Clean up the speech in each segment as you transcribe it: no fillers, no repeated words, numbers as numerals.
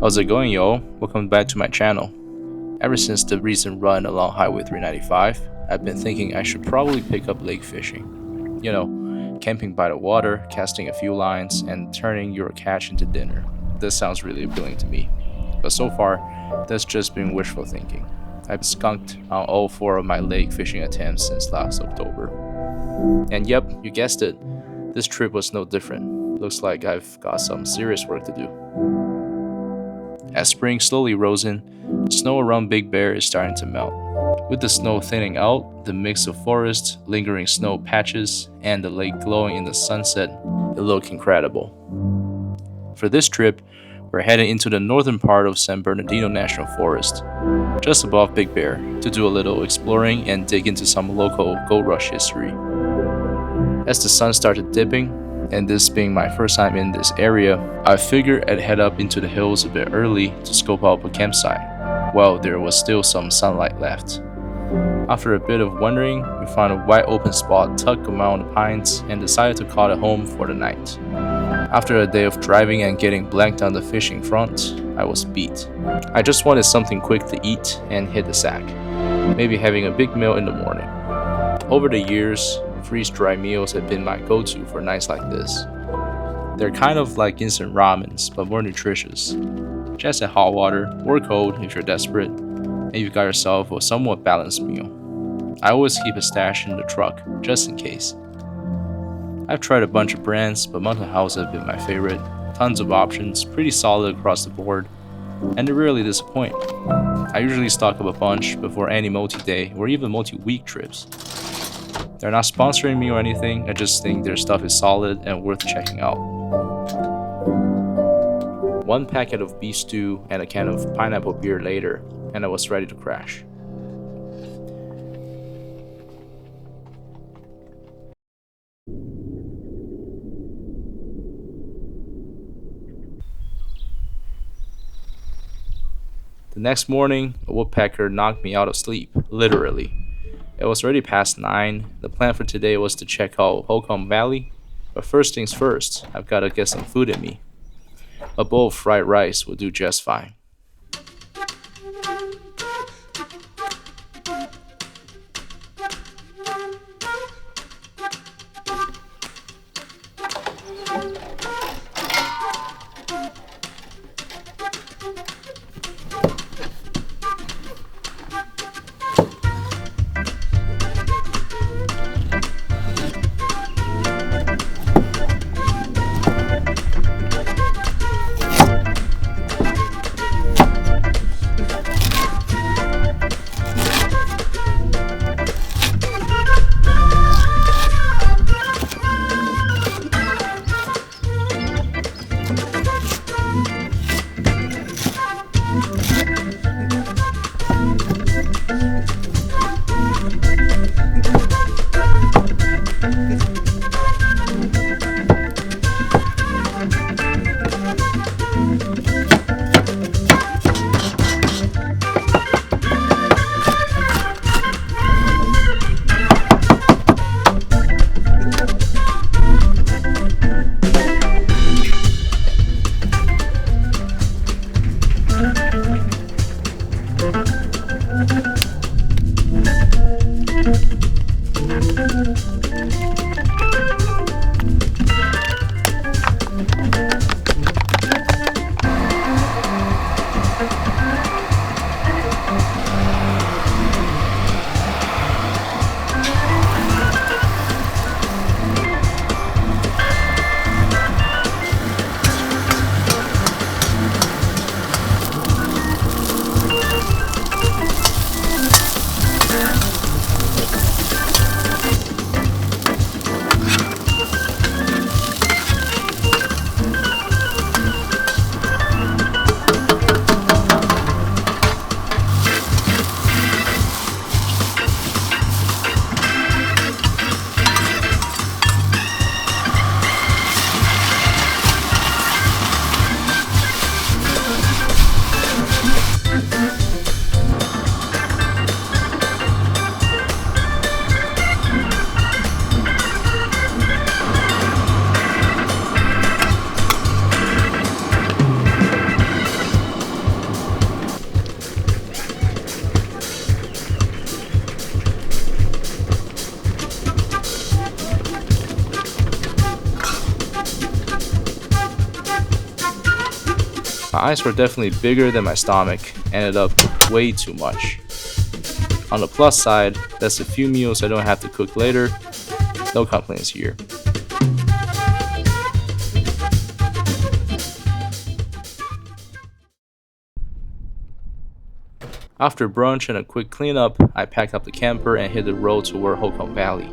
How's it going, y'all? Welcome back to my channel. Ever since the recent run along Highway 395, I've been thinking I should probably pick up lake fishing. Camping by the water, casting a few lines, and turning your catch into dinner. This sounds really appealing to me. But so far, that's just been wishful thinking. I've skunked on all 4 of my lake fishing attempts since last October. And yep, you guessed it, this trip was no different. Looks like I've got some serious work to do. As spring slowly rolls in, the snow around Big Bear is starting to melt. With the snow thinning out, the mix of forest, lingering snow patches, and the lake glowing in the sunset, it looked incredible. For this trip, we're heading into the northern part of San Bernardino National Forest, just above Big Bear, to do a little exploring and dig into some local gold rush history. As the sun started dipping, and this being my first time in this area, I figured I'd head up into the hills a bit early to scope out a campsite, while there was still some sunlight left. After a bit of wandering, we found a wide open spot tucked among the pines and decided to call it home for the night. After a day of driving and getting blanked on the fishing front, I was beat. I just wanted something quick to eat and hit the sack, maybe having a big meal in the morning. Over the years, freeze-dried meals have been my go-to for nights like this. They're kind of like instant ramens, but more nutritious. Just add hot water or cold if you're desperate, and you've got yourself a somewhat balanced meal. I always keep a stash in the truck, just in case. I've tried a bunch of brands, but Mountain House have been my favorite. Tons of options, pretty solid across the board, and they rarely disappoint. I usually stock up a bunch before any multi-day or even multi-week trips. They're not sponsoring me or anything, I just think their stuff is solid and worth checking out. 1 packet of beef stew and a can of pineapple beer later, and I was ready to crash. The next morning, a woodpecker knocked me out of sleep, literally. It was already past 9. The plan for today was to check out Holcomb Valley, but first things first, I've got to get some food in me. A bowl of fried rice will do just fine. My eyes were definitely bigger than my stomach, ended up way too much. On the plus side, that's a few meals I don't have to cook later. No complaints here. After brunch and a quick cleanup, I packed up the camper and hit the road toward Holcomb Valley.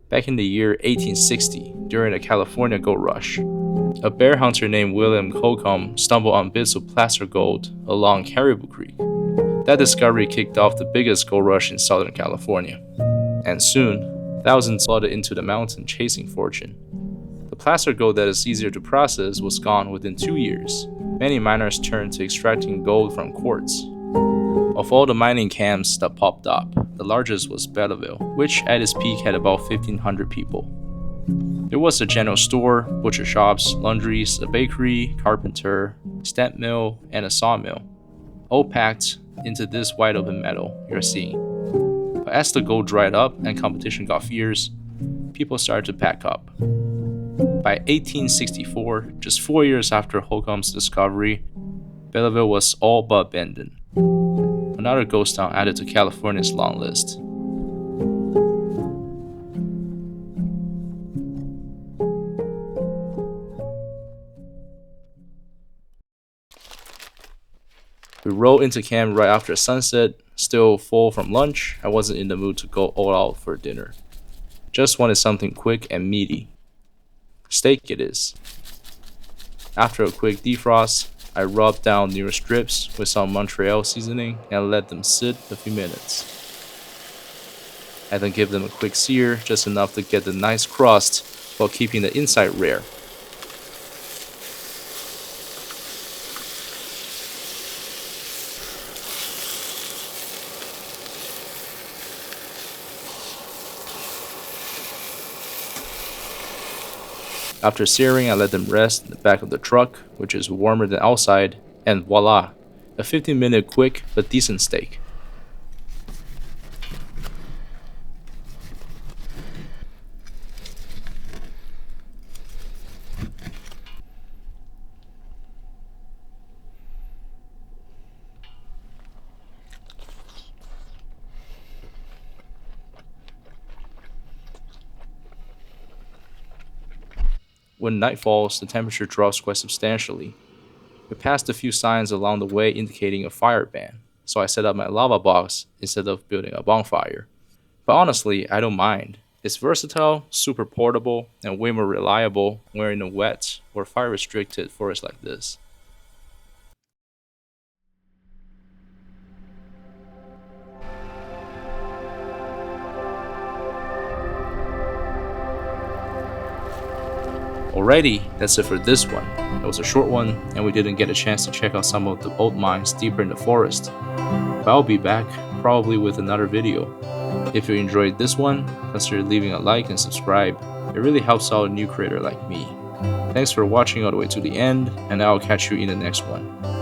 Back in the year 1860, during the California gold rush, a bear hunter named William Holcomb stumbled on bits of placer gold along Caribou Creek. That discovery kicked off the biggest gold rush in Southern California, and soon, thousands flooded into the mountain chasing fortune. The placer gold that is easier to process was gone within 2 years. Many miners turned to extracting gold from quartz. Of all the mining camps that popped up, the largest was Belleville, which at its peak had about 1,500 people. There was a general store, butcher shops, laundries, a bakery, carpenter, stamp mill, and a sawmill, all packed into this wide open meadow you're seeing. But as the gold dried up and competition got fierce, people started to pack up. By 1864, just 4 years after Holcomb's discovery, Belleville was all but abandoned. Another ghost town added to California's long list. We rolled into camp right after sunset. Still full from lunch, I wasn't in the mood to go all out for dinner. Just wanted something quick and meaty. Steak it is. After a quick defrost, I rubbed down newer strips with some Montreal seasoning and let them sit a few minutes. I then give them a quick sear, just enough to get the nice crust while keeping the inside rare. After searing, I let them rest in the back of the truck, which is warmer than outside, and voila, a 15-minute quick but decent steak. When night falls, the temperature drops quite substantially. We passed a few signs along the way indicating a fire ban, so I set up my lava box instead of building a bonfire. But honestly, I don't mind. It's versatile, super portable, and way more reliable when we're in a wet or fire-restricted forest like this. Alrighty, that's it for this one. It was a short one, and we didn't get a chance to check out some of the old mines deeper in the forest. But I'll be back, probably with another video. If you enjoyed this one, consider leaving a like and subscribe. It really helps out a new creator like me. Thanks for watching all the way to the end, and I'll catch you in the next one.